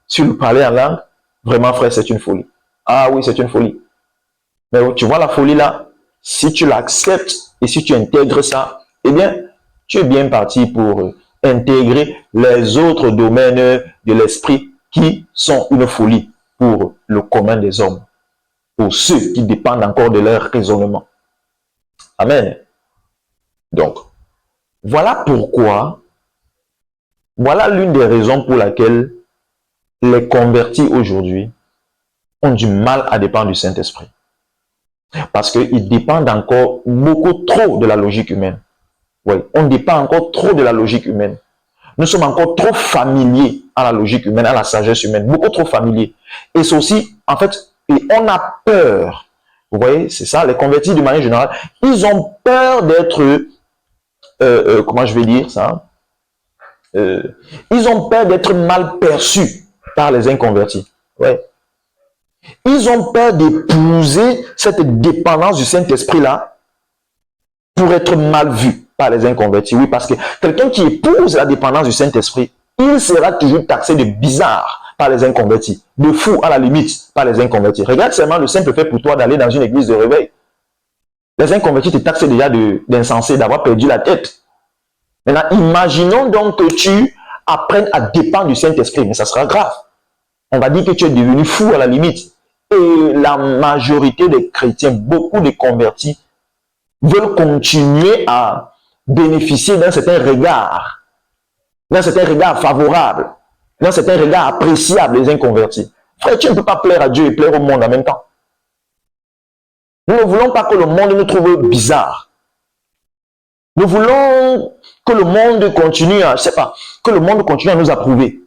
sur le parler en langue, vraiment, frère, c'est une folie. Ah oui, c'est une folie. Mais tu vois la folie là, si tu l'acceptes et si tu intègres ça, eh bien, tu es bien parti pour intégrer les autres domaines de l'esprit qui sont une folie pour le commun des hommes, pour ceux qui dépendent encore de leur raisonnement. Amen. Donc, voilà pourquoi, voilà l'une des raisons pour laquelle les convertis aujourd'hui ont du mal à dépendre du Saint-Esprit. Parce qu'ils dépendent encore beaucoup trop de la logique humaine. Oui, on dépend encore trop de la logique humaine. Nous sommes encore trop familiers à la logique humaine, à la sagesse humaine, beaucoup trop familiers. Et c'est aussi, en fait, et on a peur. Vous voyez, c'est ça, les convertis de manière générale, ils ont peur d'être, comment je vais dire ça, ils ont peur d'être mal perçus par les inconvertis. Ouais. Ils ont peur d'épouser cette dépendance du Saint-Esprit-là pour être mal vu par les inconvertis. Oui, parce que quelqu'un qui épouse la dépendance du Saint-Esprit, il sera toujours taxé de bizarre par les inconvertis, de fou à la limite par les inconvertis. Regarde seulement le simple fait pour toi d'aller dans une église de réveil. Les inconvertis te taxent déjà d'insensé, d'avoir perdu la tête. Maintenant, imaginons donc que tu apprennes à dépendre du Saint-Esprit, mais ça sera grave. On va dire que tu es devenu fou à la limite. Et la majorité des chrétiens, beaucoup de convertis, veulent continuer à bénéficier d'un certain regard favorable, d'un certain regard appréciable des inconvertis. Frère, tu ne peux pas plaire à Dieu et plaire au monde en même temps. Nous ne voulons pas que le monde nous trouve bizarre. Nous voulons que le monde continue à, je sais pas, que le monde continue à nous approuver.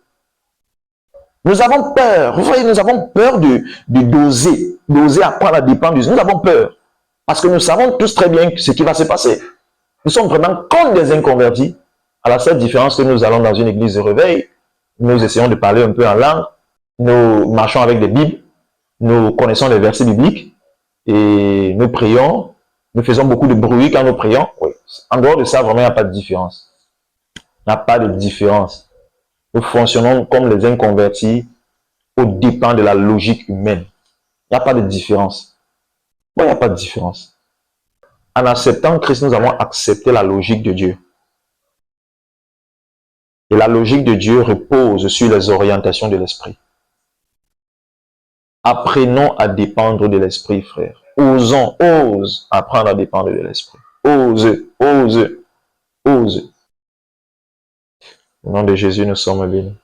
Nous avons peur, vous voyez, nous avons peur d'oser apprendre à dépendre de Dieu. Nous avons peur. Parce que nous savons tous très bien ce qui va se passer. Nous sommes vraiment comme des inconvertis. À la seule différence que nous allons dans une église de réveil, nous essayons de parler un peu en langue, nous marchons avec des Bibles, nous connaissons les versets bibliques et nous prions, nous faisons beaucoup de bruit quand nous prions. Oui. En dehors de ça, vraiment, il n'y a pas de différence. Il n'y a pas de différence. Nous fonctionnons comme les inconvertis au dépend de la logique humaine. Il n'y a pas de différence. Bon, il n'y a pas de différence. En acceptant Christ, nous avons accepté la logique de Dieu. Et la logique de Dieu repose sur les orientations de l'esprit. Apprenons à dépendre de l'esprit, frère. Ose apprendre à dépendre de l'esprit. Ose. Au nom de Jésus, nous sommes bénis.